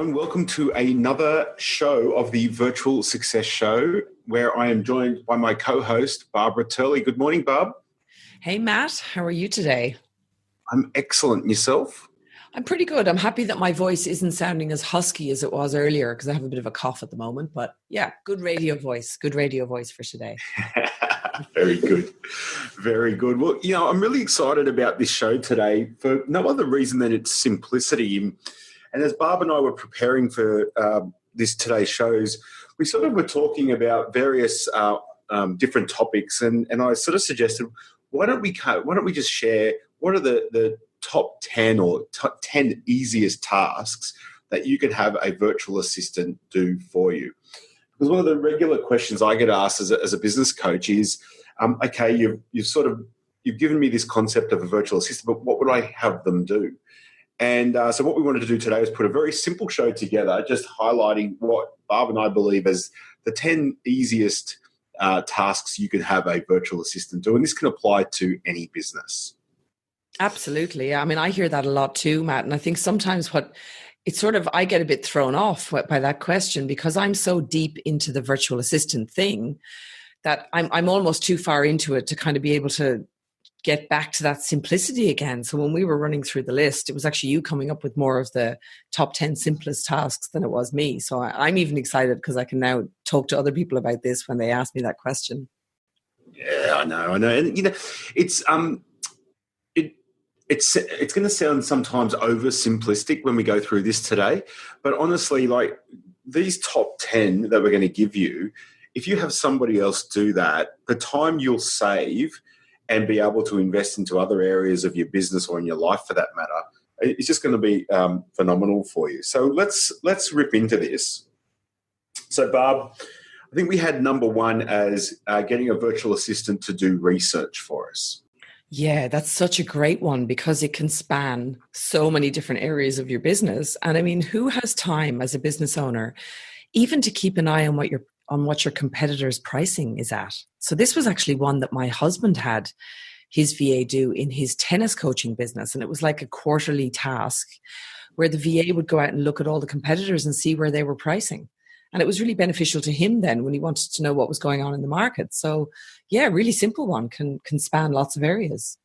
everyone. Welcome to another show of the Virtual Success Show, where I am joined by my co-host, Barbara Turley. Good morning, Barb. Hey, Matt. How are you today? I'm excellent. Yourself? I'm pretty good. I'm happy that my voice isn't sounding as husky as it was earlier because I have a bit of a cough at the moment. But yeah, good radio voice. Good radio voice for today. Very good. Very good. Well, I'm really excited about this show today for no other reason than its simplicity. And as Barb and I were preparing for this today's shows, we sort of were talking about various different topics, and I sort of suggested, why don't we just share what are the top 10 or top 10 easiest tasks that you can have a virtual assistant do for you? Because one of the regular questions I get asked as a business coach is, okay, you've given me this concept of a virtual assistant, but what would I have them do? And so what we wanted to do today is put a very simple show together, just highlighting what Barb and I believe as the 10 easiest tasks you can have a virtual assistant do. And this can apply to any business. Absolutely. I mean, I hear that a lot too, Matt. And I think sometimes I get a bit thrown off by that question because I'm so deep into the virtual assistant thing that I'm almost too far into it to kind of be able to get back to that simplicity again. So when we were running through the list, it was actually you coming up with more of the top 10 simplest tasks than it was me. So I'm even excited because I can now talk to other people about this when they ask me that question. Yeah, I know. And it's going to sound sometimes oversimplistic when we go through this today, but honestly, like these top 10 that we're going to give you, if you have somebody else do that, the time you'll save and be able to invest into other areas of your business or in your life for that matter, it's just going to be phenomenal for you. So let's rip into this. So Barb, I think we had number one as getting a virtual assistant to do research for us. Yeah, that's such a great one because it can span so many different areas of your business. And I mean, who has time as a business owner even to keep an eye on what your competitors' pricing is at? So this was actually one that my husband had his VA do in his tennis coaching business. And it was like a quarterly task where the VA would go out and look at all the competitors and see where they were pricing. And it was really beneficial to him then when he wanted to know what was going on in the market. So yeah, really simple one, can span lots of areas.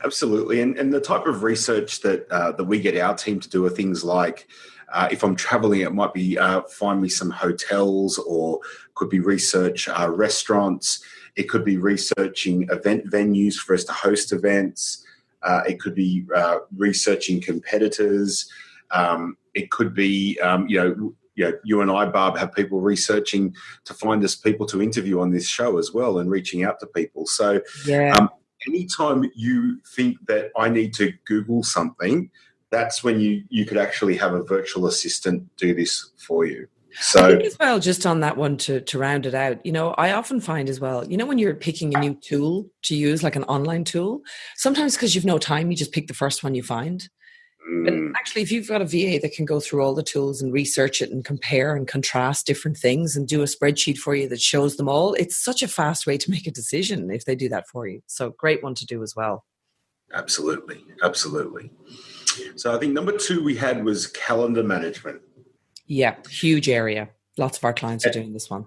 Absolutely. And the type of research that we get our team to do are things like, if I'm traveling, it might be find me some hotels, or could be research restaurants. It could be researching event venues for us to host events. It could be researching competitors. It could be, you and I, Barb, have people researching to find us people to interview on this show as well and reaching out to people. So anytime you think that I need to Google something, that's when you could actually have a virtual assistant do this for you. So I think as well, just on that one to round it out, I often find as well, when you're picking a new tool to use, like an online tool, sometimes because you've no time, you just pick the first one you find. But actually, if you've got a VA that can go through all the tools and research it and compare and contrast different things and do a spreadsheet for you that shows them all, it's such a fast way to make a decision if they do that for you. So great one to do as well. Absolutely. Absolutely. So I think number two we had was calendar management. Yeah, huge area. Lots of our clients are doing this one.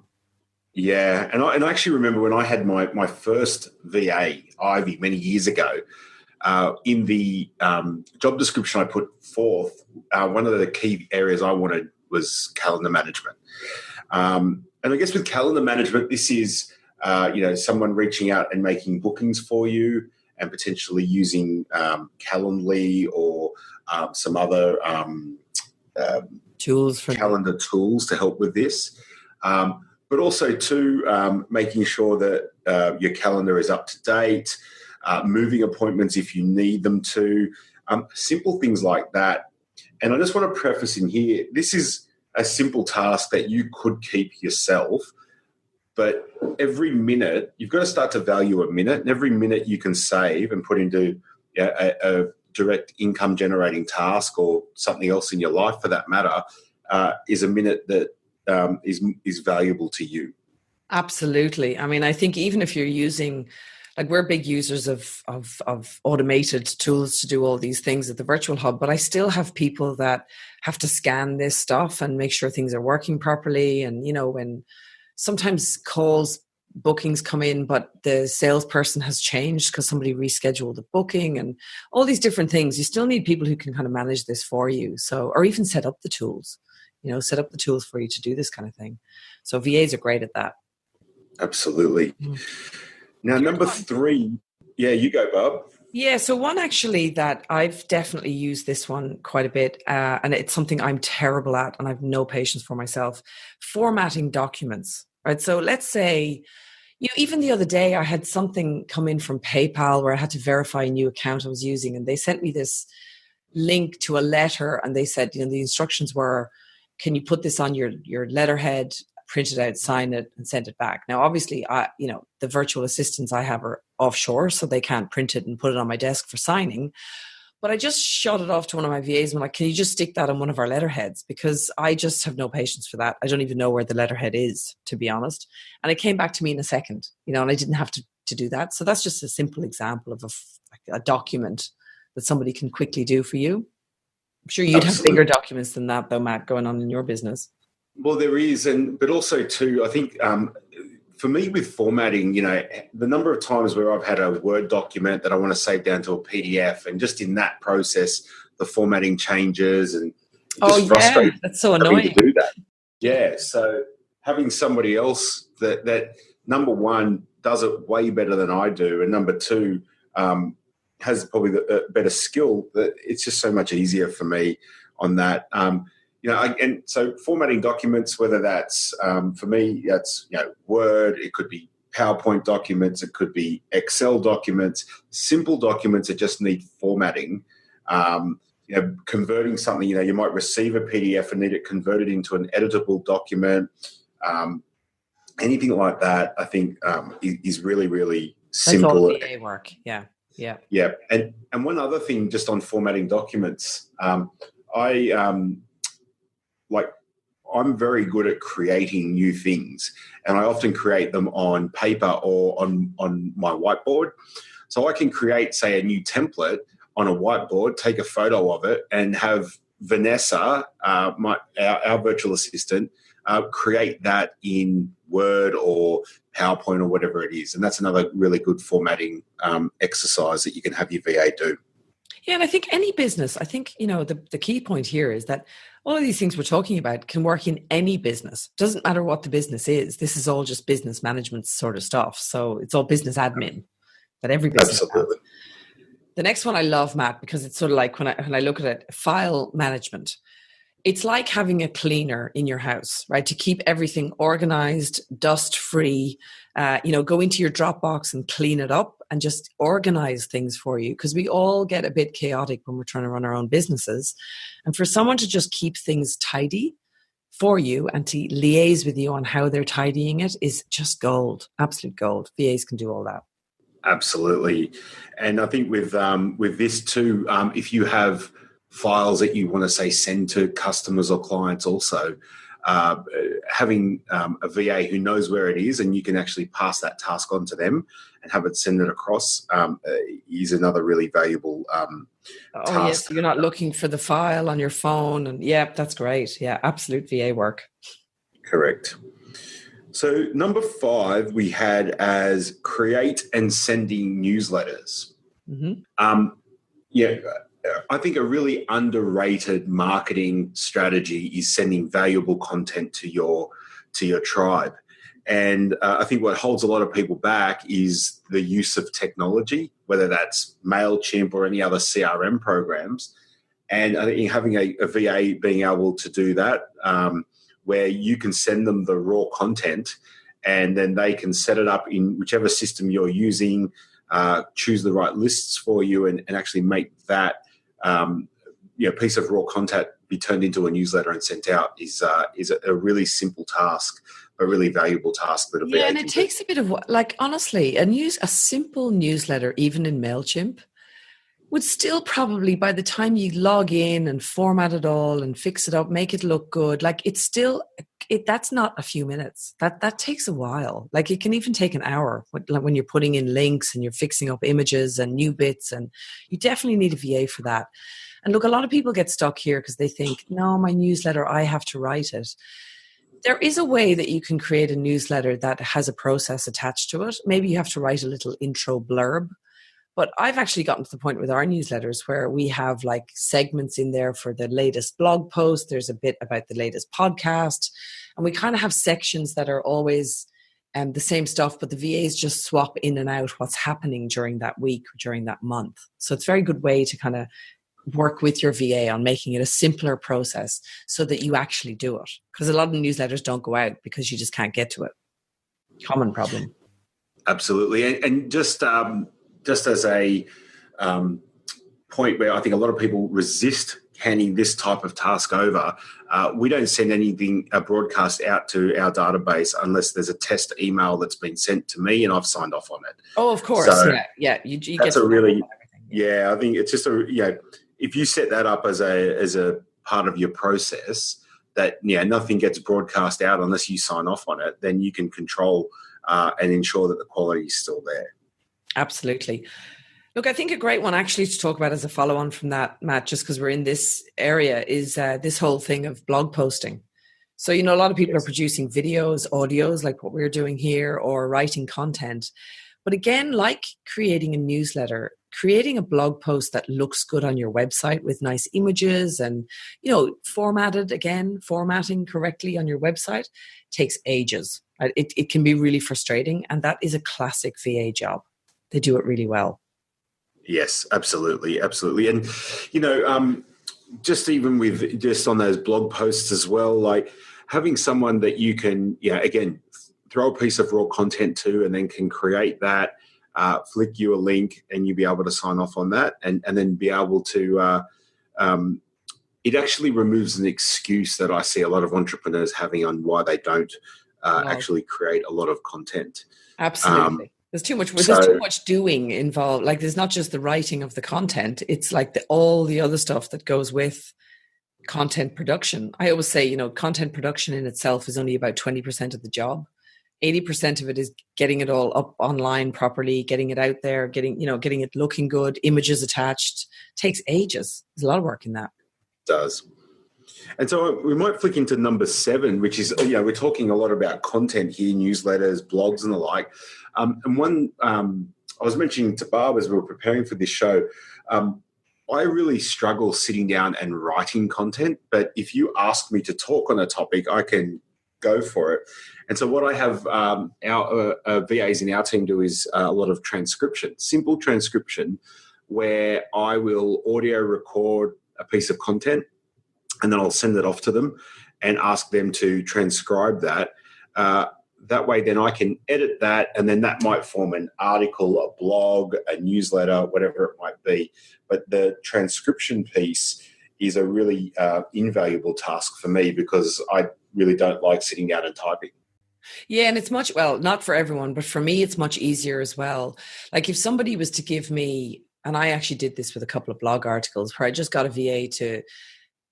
Yeah, and I actually remember when I had my first VA, Ivy, many years ago, in the job description I put forth, one of the key areas I wanted was calendar management. And I guess with calendar management, this is, someone reaching out and making bookings for you and potentially using Calendly or some other tools for calendar tools to help with this. But also, too, making sure that your calendar is up to date, moving appointments if you need them to, simple things like that. And I just want to preface in here, this is a simple task that you could keep yourself, but every minute, you've got to start to value a minute, and every minute you can save and put into a direct income generating task or something else in your life for that matter, is a minute that is valuable to you. Absolutely. I mean, I think even if you're using like we're big users of automated tools to do all these things at the virtual hub, but I still have people that have to scan this stuff and make sure things are working properly. And, when sometimes bookings come in, but the salesperson has changed because somebody rescheduled the booking and all these different things. You still need people who can kind of manage this for you. So, or even set up the tools, set up the tools for you to do this kind of thing. So VAs are great at that. Absolutely. Now, number 3, yeah, you go, Bob. Yeah, so one actually that I've definitely used this one quite a bit, and it's something I'm terrible at and I've no patience for myself, formatting documents, right? So let's say, even the other day I had something come in from PayPal where I had to verify a new account I was using, and they sent me this link to a letter, and they said, the instructions were, can you put this on your letterhead, print it out, sign it, and send it back. Now, obviously, the virtual assistants I have are offshore, so they can't print it and put it on my desk for signing. But I just shot it off to one of my VAs and I'm like, can you just stick that on one of our letterheads? Because I just have no patience for that. I don't even know where the letterhead is, to be honest. And it came back to me in a second, and I didn't have to do that. So that's just a simple example of a document that somebody can quickly do for you. I'm sure you'd have bigger documents than that, though, Matt, going on in your business. Well, there is, but also too, I think for me with formatting, the number of times where I've had a Word document that I want to save down to a PDF, and just in that process, the formatting changes, and just frustrating. That's so annoying to do that. Yeah, so having somebody else that number one does it way better than I do, and number two has probably the better skill, that it's just so much easier for me on that. And so formatting documents, whether that's, for me, that's, Word, it could be PowerPoint documents, it could be Excel documents, simple documents that just need formatting. Converting something, you might receive a PDF and need it converted into an editable document. Anything like that, I think, is really, really simple. That's all VA work, yeah. Yeah, and one other thing just on formatting documents, I'm very good at creating new things, and I often create them on paper or on my whiteboard. So I can create, say, a new template on a whiteboard, take a photo of it, and have Vanessa, our virtual assistant, create that in Word or PowerPoint or whatever it is. And that's another really good formatting exercise that you can have your VA do. Yeah, and I think any business, the key point here is that all of these things we're talking about can work in any business. Doesn't matter what the business is. This is all just business management sort of stuff. So it's all business admin that every business Absolutely. has. The next one I love, Matt, because it's sort of like when I look at it, file management. It's like having a cleaner in your house, right? To keep everything organized, dust-free, go into your Dropbox and clean it up and just organize things for you, because we all get a bit chaotic when we're trying to run our own businesses. And for someone to just keep things tidy for you and to liaise with you on how they're tidying it is just gold, absolute gold. VAs can do all that. Absolutely. And I think with this too, if you have files that you want to, say, send to customers or clients also, having a VA who knows where it is and you can actually pass that task on to them and have it send it across is another really valuable task. Yes, you're not looking for the file on your phone. And yeah, that's great. Yeah, absolute VA work. Correct. So number 5 we had as create and sending newsletters. Mm-hmm. I think a really underrated marketing strategy is sending valuable content to your tribe. And I think what holds a lot of people back is the use of technology, whether that's MailChimp or any other CRM programs. And I think having a VA being able to do that, where you can send them the raw content and then they can set it up in whichever system you're using, choose the right lists for you and actually make that piece of raw content be turned into a newsletter and sent out is a really simple task, a really valuable task that a VA and it takes a bit of honestly, a simple newsletter, even in MailChimp, would still probably, by the time you log in and format it all and fix it up, make it look good, like it's still, that's not a few minutes. That takes a while. Like it can even take an hour when you're putting in links and you're fixing up images and new bits, and you definitely need a VA for that. And look, a lot of people get stuck here because they think, no, my newsletter, I have to write it. There is a way that you can create a newsletter that has a process attached to it. Maybe you have to write a little intro blurb. But I've actually gotten to the point with our newsletters where we have like segments in there for the latest blog post. There's a bit about the latest podcast. And we kind of have sections that are always the same stuff, but the VAs just swap in and out what's happening during that week or during that month. So it's a very good way to kind of work with your VA on making it a simpler process so that you actually do it. Because a lot of newsletters don't go out because you just can't get to it. Common problem. Absolutely. And just as a point where I think a lot of people resist handing this type of task over, we don't send anything, a broadcast out to our database unless there's a test email that's been sent to me and I've signed off on it. Oh, of course. So yeah. You that's get a really, I think it's just if you set that up as a part of your process that, nothing gets broadcast out unless you sign off on it, then you can control and ensure that the quality is still there. Absolutely. Look, I think a great one actually to talk about as a follow-on from that, Matt, just because we're in this area, is this whole thing of blog posting. So, a lot of people are producing videos, audios, like what we're doing here, or writing content. But again, like creating a newsletter, creating a blog post that looks good on your website with nice images and, formatting correctly on your website takes ages. It can be really frustrating. And that is a classic VA job. They do it really well. Yes, absolutely. Absolutely. And, just even with just on those blog posts as well, like having someone that you can, again, throw a piece of raw content to and then can create that, flick you a link and you'll be able to sign off on that and then be able to, it actually removes an excuse that I see a lot of entrepreneurs having on why they don't actually create a lot of content. Absolutely. There's too much doing involved. Like there's not just the writing of the content. It's like all the other stuff that goes with content production. I always say, content production in itself is only about 20% of the job. 80% of it is getting it all up online properly, getting it out there, getting it looking good, images attached. It takes ages. There's a lot of work in that. It does. And so we might flick into number 7, which is, we're talking a lot about content here, newsletters, blogs and the like. And one, I was mentioning to Barb as we were preparing for this show, I really struggle sitting down and writing content. But if you ask me to talk on a topic, I can go for it. And so what I have our VAs in our team do is a lot of transcription, simple transcription, where I will audio record a piece of content and then I'll send it off to them and ask them to transcribe that. That way, then I can edit that, and then that might form an article, a blog, a newsletter, whatever it might be. But the transcription piece is a really invaluable task for me because I really don't like sitting down and typing. Yeah, and it's not for everyone, but for me, it's much easier as well. Like if somebody was to give me, and I actually did this with a couple of blog articles where I just got a VA to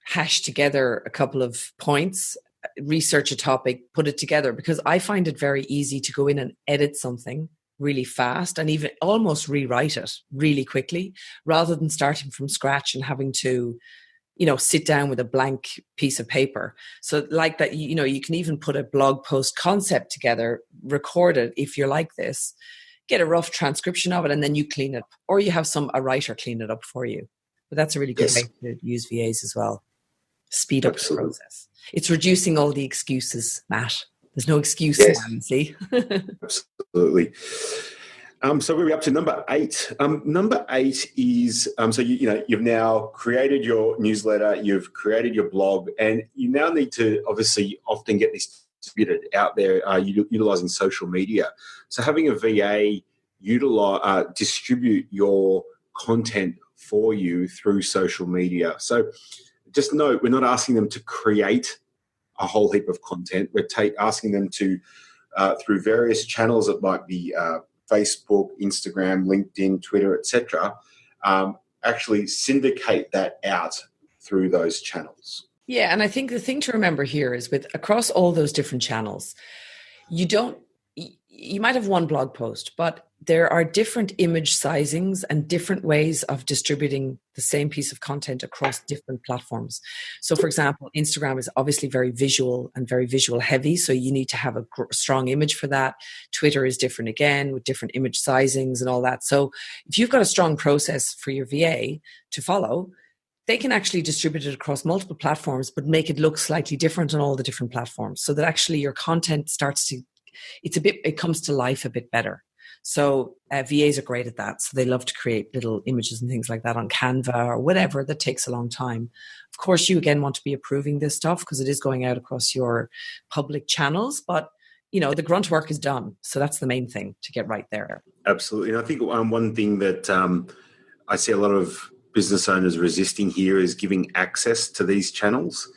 hash together a couple of points, research a topic, put it together, because I find it very easy to go in and edit something really fast and even almost rewrite it really quickly rather than starting from scratch and having to, sit down with a blank piece of paper. So like that, you can even put a blog post concept together, record it if you're like this, get a rough transcription of it, and then you clean it, or you have a writer clean it up for you. But that's a really good way to use VAs as well. Speed up the process. It's reducing all the excuses, Matt. There's no excuse, see? Absolutely. So we're up to number 8. Number 8 is so you've now created your newsletter, you've created your blog, and you now need to obviously often get this distributed out there utilizing social media. So having a VA distribute your content for you through social media. So just note, we're not asking them to create a whole heap of content. We're asking them to, through various channels, it might be Facebook, Instagram, LinkedIn, Twitter, etc., actually syndicate that out through those channels. Yeah, and I think the thing to remember here is with across all those different channels, you might have one blog post, but there are different image sizings and different ways of distributing the same piece of content across different platforms. So for example, Instagram is obviously very visual and very visual heavy, so you need to have a strong image for that. Twitter is different again, with different image sizings and all that. So if you've got a strong process for your VA to follow, they can actually distribute it across multiple platforms, but make it look slightly different on all the different platforms, so that actually your content it comes to life a bit better. So VAs are great at that. So they love to create little images and things like that on Canva or whatever that takes a long time. Of course, you again want to be approving this stuff because it is going out across your public channels, but the grunt work is done. So that's the main thing to get right there. Absolutely. And I think one thing that I see a lot of business owners resisting here is giving access to these channels.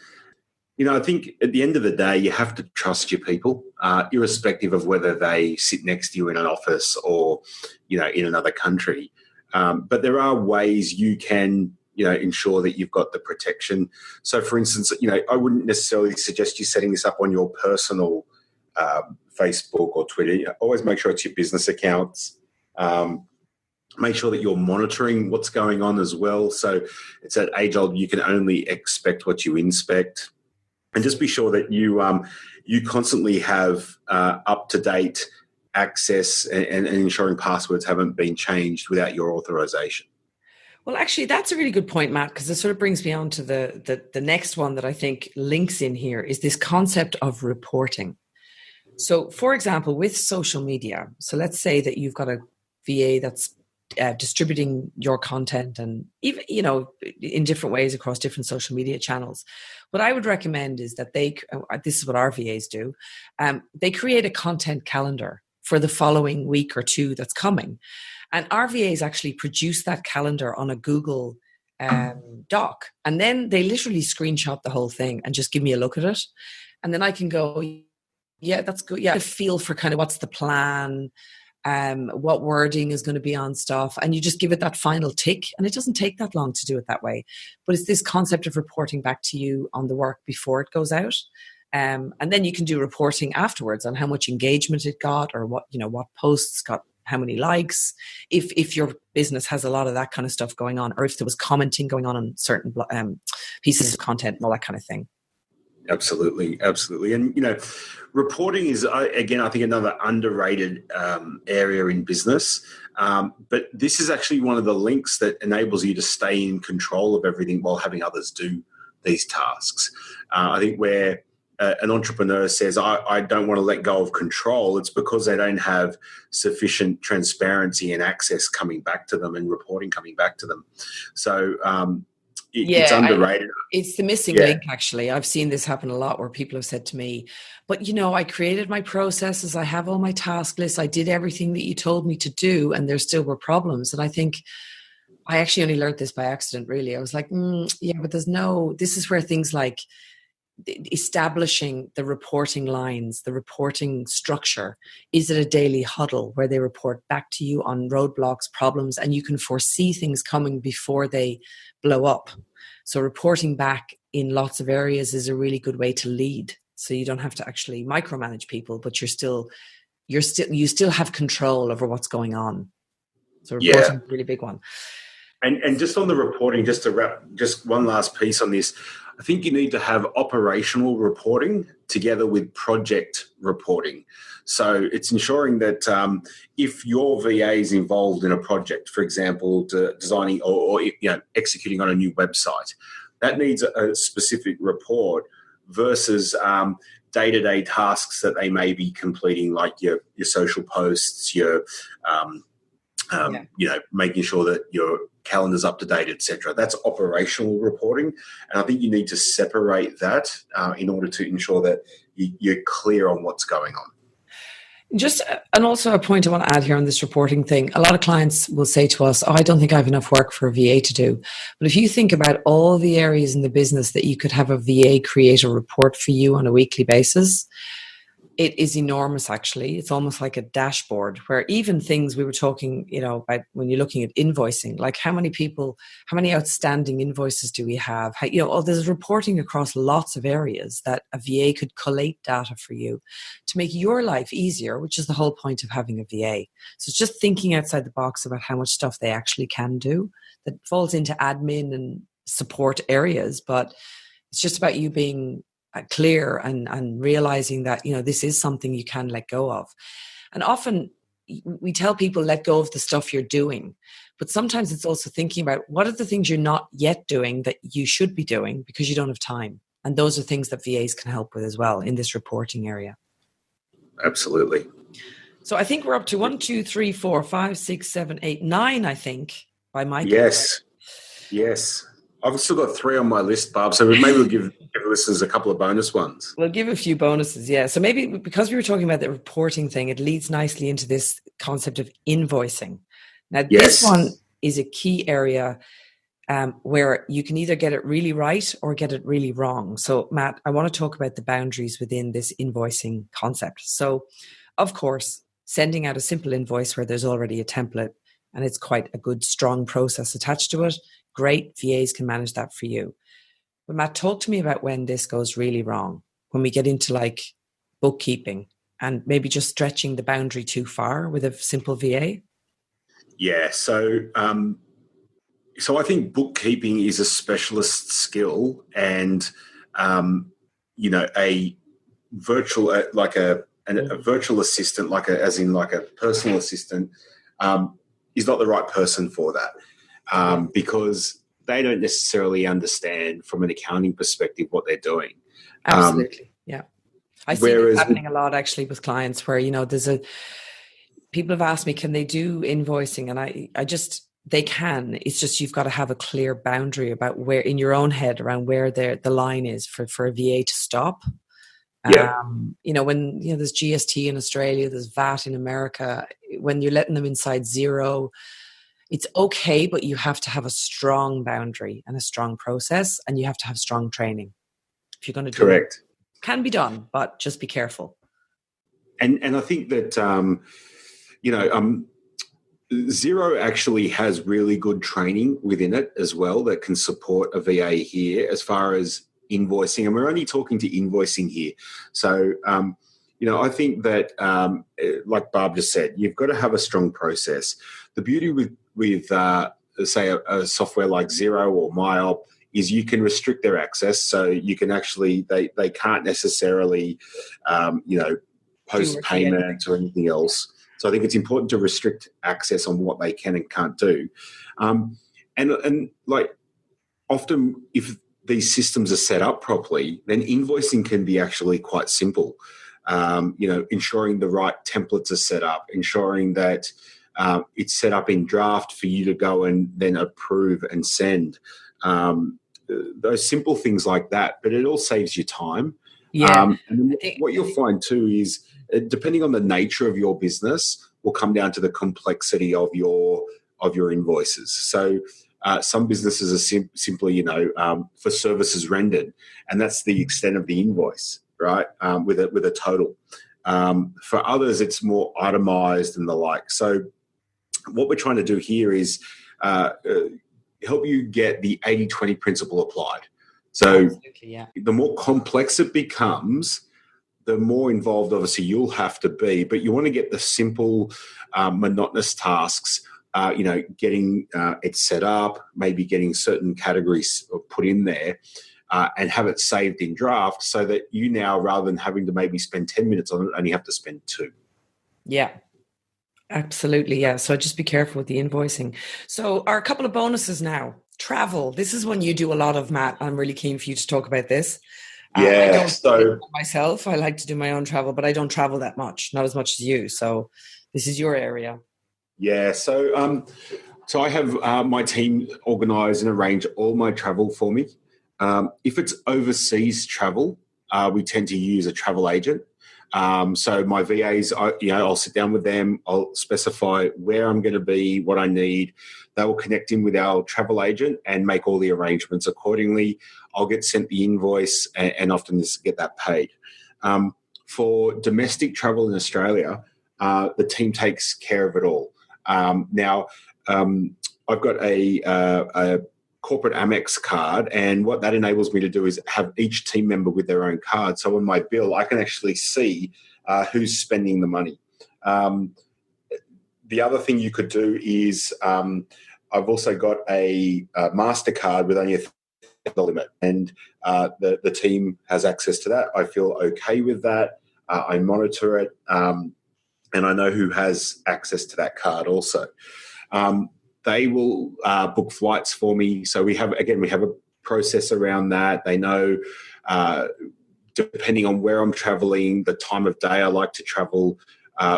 I think at the end of the day, you have to trust your people, irrespective of whether they sit next to you in an office or, in another country. But there are ways you can, ensure that you've got the protection. So, for instance, I wouldn't necessarily suggest you setting this up on your personal Facebook or Twitter. Always make sure it's your business accounts. Make sure that you're monitoring what's going on as well. So it's that age-old, you can only expect what you inspect. And just be sure that you constantly have up-to-date access and ensuring passwords haven't been changed without your authorization. Well, actually, that's a really good point, Matt, because it sort of brings me on to the next one that I think links in here is this concept of reporting. So, for example, with social media, so let's say that you've got a VA that's distributing your content and even, in different ways across different social media channels. What I would recommend is that this is what our VAs do. They create a content calendar for the following week or two that's coming. And our VAs actually produce that calendar on a Google doc. And then they literally screenshot the whole thing and just give me a look at it. And then I can go, yeah, that's good. Yeah, a feel for kind of what's the plan, what wording is going to be on stuff, and you just give it that final tick, and it doesn't take that long to do it that way. But it's this concept of reporting back to you on the work before it goes out, and then you can do reporting afterwards on how much engagement it got, or what posts got how many likes, if your business has a lot of that kind of stuff going on, or if there was commenting going on certain pieces of content and all that kind of thing. Absolutely. And, reporting is, again, I think another underrated area in business. But this is actually one of the links that enables you to stay in control of everything while having others do these tasks. I think where an entrepreneur says, I don't want to let go of control, it's because they don't have sufficient transparency and access coming back to them and reporting coming back to them. So, it's underrated. It's the missing link, actually. I've seen this happen a lot where people have said to me, but I created my processes, I have all my task lists, I did everything that you told me to do, and there still were problems. And I think I actually only learned this by accident, really. I was like, but this is where things like establishing the reporting lines, the reporting structure. Is it a daily huddle where they report back to you on roadblocks, problems, and you can foresee things coming before they blow up? So reporting back in lots of areas is a really good way to lead. So you don't have to actually micromanage people, but you still have control over what's going on. So reporting is a really big one. And just on the reporting, just to wrap, just one last piece on this, I think you need to have operational reporting together with project reporting. So it's ensuring that if your VA is involved in a project, for example, designing or executing on a new website, that needs a specific report versus day-to-day tasks that they may be completing, like your social posts, your making sure that your calendar's up to date, etc. That's operational reporting, and I think you need to separate that in order to ensure that you're clear on what's going on. And also a point I want to add here on this reporting thing. A lot of clients will say to us, I don't think I have enough work for a VA to do. But if you think about all the areas in the business that you could have a VA create a report for you on a weekly basis, It is enormous, actually. It's almost like a dashboard where even things we were talking, about when you're looking at invoicing, like how many outstanding invoices do we have? There's reporting across lots of areas that a VA could collate data for you to make your life easier, which is the whole point of having a VA. So it's just thinking outside the box about how much stuff they actually can do that falls into admin and support areas, but it's just about you being clear and realizing that this is something you can let go of. And often we tell people let go of the stuff you're doing, but sometimes it's also thinking about what are the things you're not yet doing that you should be doing because you don't have time. And those are things that VAs can help with as well in this reporting area. Absolutely. So I think we're up to 1, 2, 3, 4, 5, 6, 7, 8, 9, I think, by my count. Yes. I've still got 3 on my list, Barb, so maybe we'll give listeners a couple of bonus ones. We'll give a few bonuses, yeah. So maybe because we were talking about the reporting thing, it leads nicely into this concept of invoicing. Now, This one is a key area where you can either get it really right or get it really wrong. So, Matt, I want to talk about the boundaries within this invoicing concept. So, of course, sending out a simple invoice where there's already a template and it's quite a good, strong process attached to it. Great, VAs can manage that for you. But Matt, talk to me about when this goes really wrong, when we get into like bookkeeping and maybe just stretching the boundary too far with a simple VA. Yeah, so I think bookkeeping is a specialist skill, and a virtual a virtual assistant, as in a personal assistant, is not the right person for that, because they don't necessarily understand from an accounting perspective what they're doing. Absolutely, yeah. I see this happening a lot actually with clients where people have asked me, can they do invoicing? And they can. It's just you've got to have a clear boundary about where in your own head around where the line is for a VA to stop. Yeah. When there's GST in Australia, there's VAT in America. When you're letting them inside zero, it's okay, but you have to have a strong boundary and a strong process, and you have to have strong training if you're going to do it. Correct. Can be done, but just be careful. And I think that Xero actually has really good training within it as well that can support a VA here as far as invoicing, and we're only talking to invoicing here. So I think that like Barb just said, you've got to have a strong process. The beauty with say a software like Xero or MyOp is you can restrict their access, so you can actually they can't necessarily post payment or anything else. So I think it's important to restrict access on what they can and can't do, and like often if these systems are set up properly, then invoicing can be actually quite simple. Ensuring the right templates are set up, ensuring that it's set up in draft for you to go and then approve and send. Those simple things like that, but it all saves you time. Yeah. And what you'll find too is, depending on the nature of your business, will come down to the complexity of your invoices. So some businesses are simply, for services rendered, and that's the extent of the invoice, right? With a total. For others, it's more itemized and the like. So what we're trying to do here is help you get the 80-20 principle applied. So the more complex it becomes, the more involved, obviously, you'll have to be. But you want to get the simple, monotonous tasks, getting it set up, maybe getting certain categories put in there, and have it saved in draft so that you now, rather than having to maybe spend 10 minutes on it, only have to spend 2. Yeah. Absolutely, yeah. So just be careful with the invoicing. So our couple of bonuses now. Travel. This is one you do a lot of, Matt. I'm really keen for you to talk about this. I don't do it myself. I like to do my own travel, but I don't travel that much, not as much as you. So this is your area. Yeah. So I have my team organise and arrange all my travel for me. If it's overseas travel, we tend to use a travel agent. So my VAs, I'll sit down with them. I'll specify where I'm going to be, what I need. They will connect in with our travel agent and make all the arrangements accordingly. I'll get sent the invoice and often just get that paid. for domestic travel in Australia, the team takes care of it all. Now, I've got a corporate Amex card, and what that enables me to do is have each team member with their own card. So on my bill, I can actually see who's spending the money. The other thing you could do is I've also got a MasterCard with only a $1 limit, and the team has access to that. I feel okay with that. I monitor it, and I know who has access to that card also. They will book flights for me. So we have a process around that. They know, depending on where I'm traveling, the time of day I like to travel,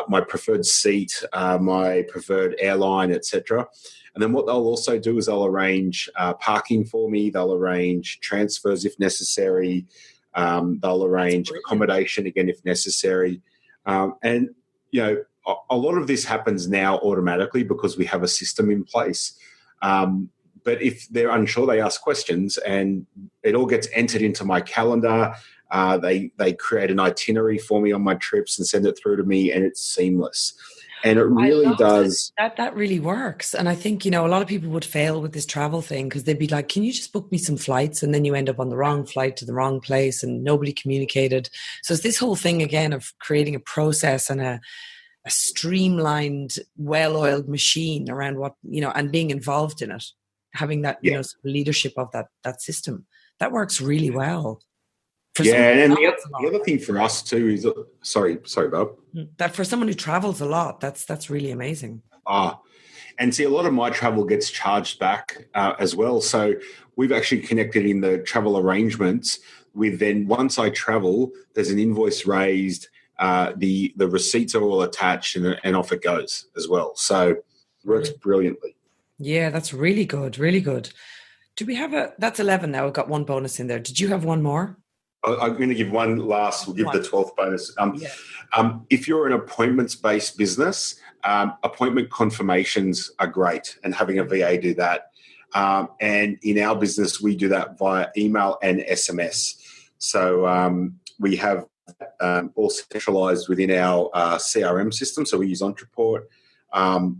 my preferred seat, my preferred airline, etc. And then what they'll also do is they'll arrange parking for me. They'll arrange transfers if necessary. They'll arrange accommodation again if necessary. And, you know, a lot of this happens now automatically because we have a system in place. But if they're unsure, they ask questions, and it all gets entered into my calendar. They create an itinerary for me on my trips and send it through to me, and it's seamless. And it really does. That really works. And I think, you know, a lot of people would fail with this travel thing because they'd be like, can you just book me some flights? And then you end up on the wrong flight to the wrong place and nobody communicated. So it's this whole thing again of creating a process and a streamlined, well-oiled machine around what, you know, and being involved in it, having that, you know, leadership of that system. That works really well. And the other thing for us too is, sorry, Bob. That for someone who travels a lot, that's really amazing. And see, a lot of my travel gets charged back as well. So we've actually connected in the travel arrangements with then once I travel, there's an invoice raised, the receipts are all attached, and off it goes as well. So it works brilliantly. Yeah, that's really good, really good. Do we have that's 11 now. I've got one bonus in there. Did you have one more? I'm going to give one last. We'll give the 12th bonus. If you're an appointments-based business, appointment confirmations are great, and having a VA do that. And in our business, we do that via email and SMS. So we have all centralized within our CRM system. So we use Ontraport.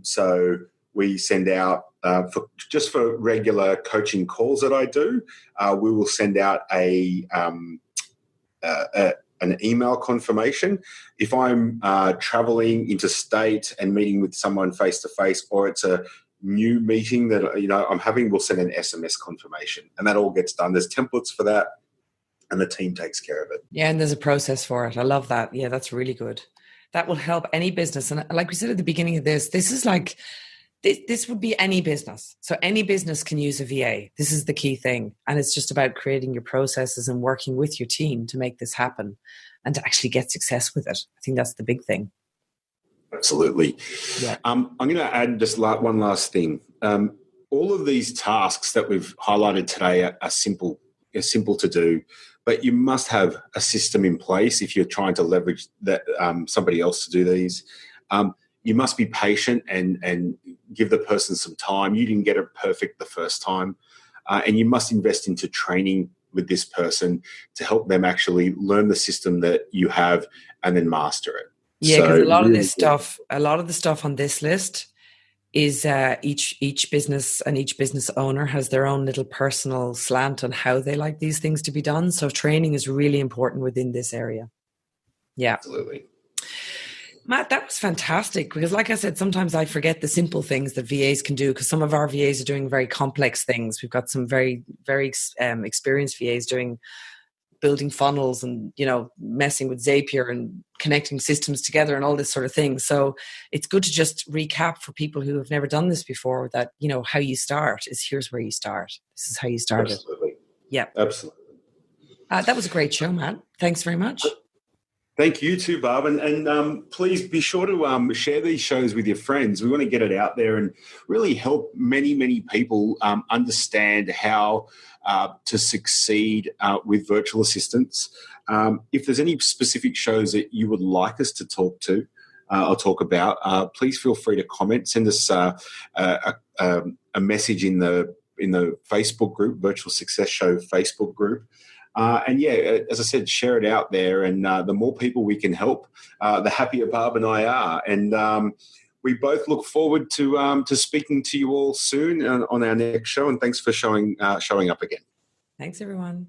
So we send out, for regular coaching calls that I do, we will send out an email confirmation. If I'm traveling interstate and meeting with someone face-to-face, or it's a new meeting that, you know, I'm having, we'll send an SMS confirmation, and that all gets done. There's templates for that, and the team takes care of it. Yeah, and there's a process for it. I love that. Yeah, that's really good. That will help any business. And like we said at the beginning of this is like, this would be any business. So any business can use a VA. This is the key thing. And it's just about creating your processes and working with your team to make this happen and to actually get success with it. I think that's the big thing. Absolutely. Yeah. I'm going to add just one last thing. All of these tasks that we've highlighted today are simple. They're simple to do, but you must have a system in place if you're trying to leverage that somebody else to do these. You must be patient and give the person some time. You didn't get it perfect the first time. And you must invest into training with this person to help them actually learn the system that you have and then master it. Yeah, because a lot of the stuff on this list is each business and each business owner has their own little personal slant on how they like these things to be done. So training is really important within this area. Yeah. Absolutely. Matt, that was fantastic because like I said, sometimes I forget the simple things that VAs can do because some of our VAs are doing very complex things. We've got some very, very experienced VAs building funnels and, you know, messing with Zapier and connecting systems together and all this sort of thing. So it's good to just recap for people who have never done this before that, you know, how you start is here's where you start. This is how you started. Absolutely. Yeah. Absolutely. That was a great show, Matt. Thanks very much. Thank you too, Barb. And please be sure to share these shows with your friends. We want to get it out there and really help many, many people understand how to succeed with virtual assistants. If there's any specific shows that you would like us to talk to or talk about, please feel free to comment. Send us a message in the Facebook group, Virtual Success Show Facebook group. And yeah, as I said, share it out there. And the more people we can help, the happier Barb and I are. And we both look forward to speaking to you all soon on our next show. And thanks for showing up again. Thanks, everyone.